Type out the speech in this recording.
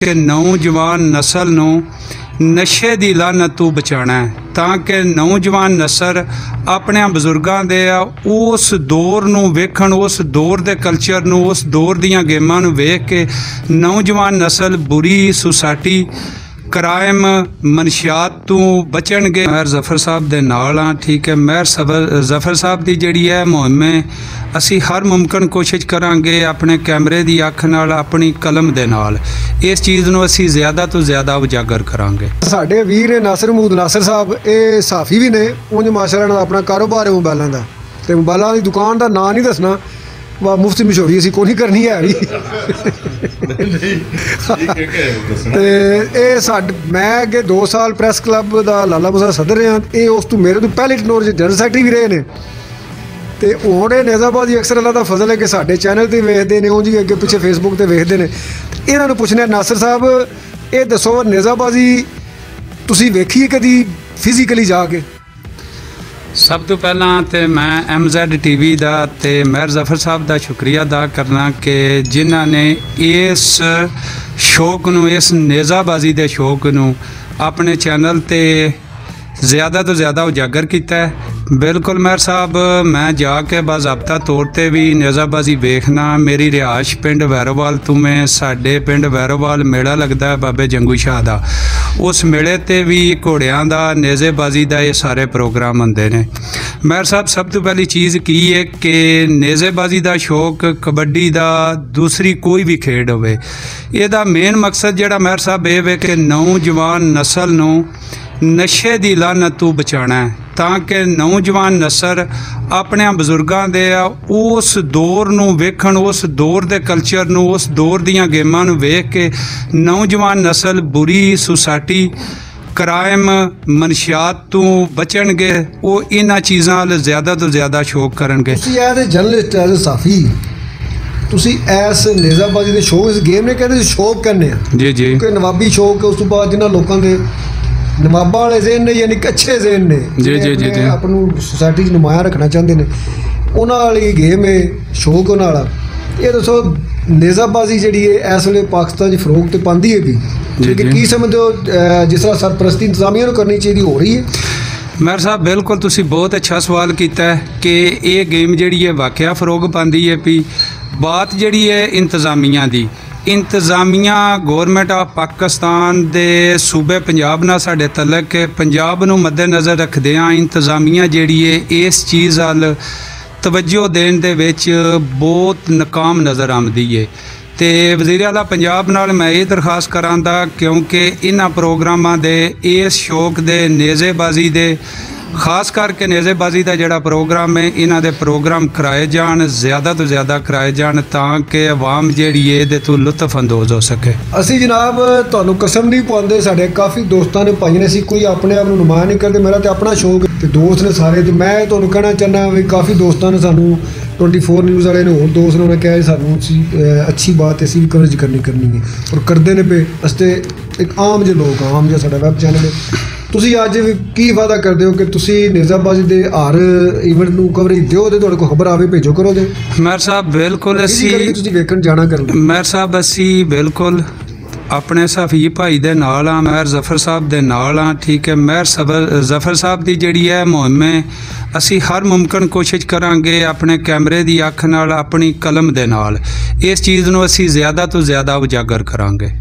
कि नौजवान नस्ल नूं नशे दी लानत तू बचाना है, ताकि नौजवान नस्ल अपने बजुर्गों के उस दौर नूं वेखण, उस दौर के कल्चर नूं, उस दौर दीयां गेमां नूं वेख के नौजवान नस्ल बुरी सोसाइटी क्राइम मनशियात तो बचणगे। महर जफर साहब दे नाल हाँ, ठीक है। महर जफर साहब की जिहड़ी है मुहिम में असी हर मुमकिन कोशिश करांगे अपने कैमरे की अख नाल, अपनी कलम दे नाल इस चीज़ नूं असी ज़्यादा तो ज़्यादा उजागर करांगे। साडे वीर नासिर महमूद नासिर साहब ये साफ़ी भी ने, उंज माशाअल्लाह अपना कारोबार है मोबाइलों का, तो मोबाइलों की दुकान का नाम नहीं दसना, वाह मुफ्त मशहूरी असी कोई नहीं करनी है भी। मैं अगे 2 साल प्रैस क्लब का लाला मुसा सदर रहा, ये उस तो मेरे तो पहले टनोर जनरल सैकटरी भी रहे हैं। तो हूँ नेज़ाबाद अक्सर अल्लाह का फजल है कि साडे चैनल पर वेखते हैं, उंज अगे पिछे फेसबुक पर वेखते हैं। इन्होंने पुछना नासिर साहब ये दसो नेज़ाबाजी तुसी वेखी कदी फिजिकली जाके? सब तो पहला तो मैं MZ TV का ते महर जफर साहब का शुक्रिया अदा करना कि जिन्होंने इस शौक नूं, इस नेज़ाबाजी के शौक नूं अपने चैनल ते ज़्यादा तो ज़्यादा उजागर किया है। बिल्कुल महर साहब, मैं जाके बाज़ाब्ता तौर पर भी नेज़ाबाजी वेखना। मेरी रिहाइश पिंड वैरोवाल तो मैं, साडे पिंड वैरोवाल मेला लगता है बाबे जंगू शाह का, उस मेले ते भी घोड़ियां दा, नेज़ेबाजी का ये सारे प्रोग्राम होंदे ने। महर साहब सब तो पहली चीज़ की है कि नेज़ेबाजी का शौक, कबड्डी का, दूसरी कोई भी खेड होवे, इहदा मेन मकसद जिहड़ा महर साहब ये वे कि नौजवान नस्ल नूं नशे की लानत तू बचाना है, ताकि नौजवान नस्ल अपने बजुर्गों के उस दौर नूं वेखण, उस दौर के कल्चर नूं, उस दौर दीयां गेमां नूं वेख के नौजवान नस्ल बुरी सोसाइटी क्राइम मनशियात तो बचणगे, वो इन्हां चीज़ां वाल ज़्यादा तो ज़्यादा शौक करनगे। जर्नलिस्ट एज साफी तुसी ऐस नेज़ाबाजी के शौक, इस गेम ने कहते शौक कहने जी जी, क्योंकि नवाबी शौक उस तो बाद जिन्होंने लोगों के नवाबा वाले ज़हन ने, यानी अच्छे ज़हन ने जी जी जी जी अपनी सोसाइटी नुमाया रखना चाहते हैं, उन्होंने वाली गेम है शौक उन्होंने वाला। ये दसो नेज़ाबाजी जी है इस वे पाकिस्तान फरोग तो पाती है भी, लेकिन की समझते हो जिस तरह सरपरस्ती इंतजामिया करनी चाहिए हो रही है? महर साहब बिल्कुल तुसी बहुत अच्छा सवाल किया है कि ये गेम जी है वाकया फरोग पाती है भी। बात जी है इंतजामिया की, इंतजामिया गौरमेंट ऑफ पाकिस्तान दे सूबे पंजाब नाल साडे तलक है, पंजाब नूं मद्देनज़र रखदिआं इंतजामिया जिहड़ी है इस चीज़ वाल तवज्जो देण दे विच बहुत नाकाम नज़र आउंदी है। तो वज़ीर आला पंजाब नाल मैं ये दरखास्त करांदा, क्योंकि इन्हां प्रोग्रामां दे इस शौक दे नेज़ेबाजी दे खास करके नेज़ेबाजी का जोड़ा प्रोग्राम है, इन्हां दे प्रोग्राम कराए जान, ज़्यादा तो ज़्यादा कराए जान, ताकि अवाम जिहड़ी है इहदे तो लुत्फ अंदोज़ हो सके। असी जनाब तुहानूं कसम नहीं पाउंदे, साडे काफ़ी दोस्तां ने पाई ने, कोई अपने आप नूं नुमाया नहीं करते, मेरा तो अपना शौक है, दोस्त ने सारे। तो मैं तुहानूं कहना चाहना भी काफ़ी दोस्तों ने सानूं 24 न्यूज़ वाले ने होर दोस्त ने उन्होंने कहा सानूं अच्छी बात है, असी भी कवरेज करनी है और करते हैं पे। असते एक आम जो लोग, आम जो साडा वैब चैनल है, तुसी अज की वादा करते हो कि तुसी नेज़ाबाजी के हर इवेंट नूं कवरेज दिओ ते तुहाडे कोल खबर आवे भेजो करो दे? महर साहब बिल्कुल असी वेखण जाना कर। महर साहब असी बिल्कुल अपने सफ़ी भाई दे नाल हाँ, महर जफर साहब दे नाल हाँ, ठीक है। महर जफर साहब की जिहड़ी है मुहिम में असी हर मुमकिन कोशिश करांगे अपने कैमरे की अख नाल, अपनी कलम दे नाल इस चीज़ नूं असी ज़्यादा तो ज़्यादा उजागर करांगे।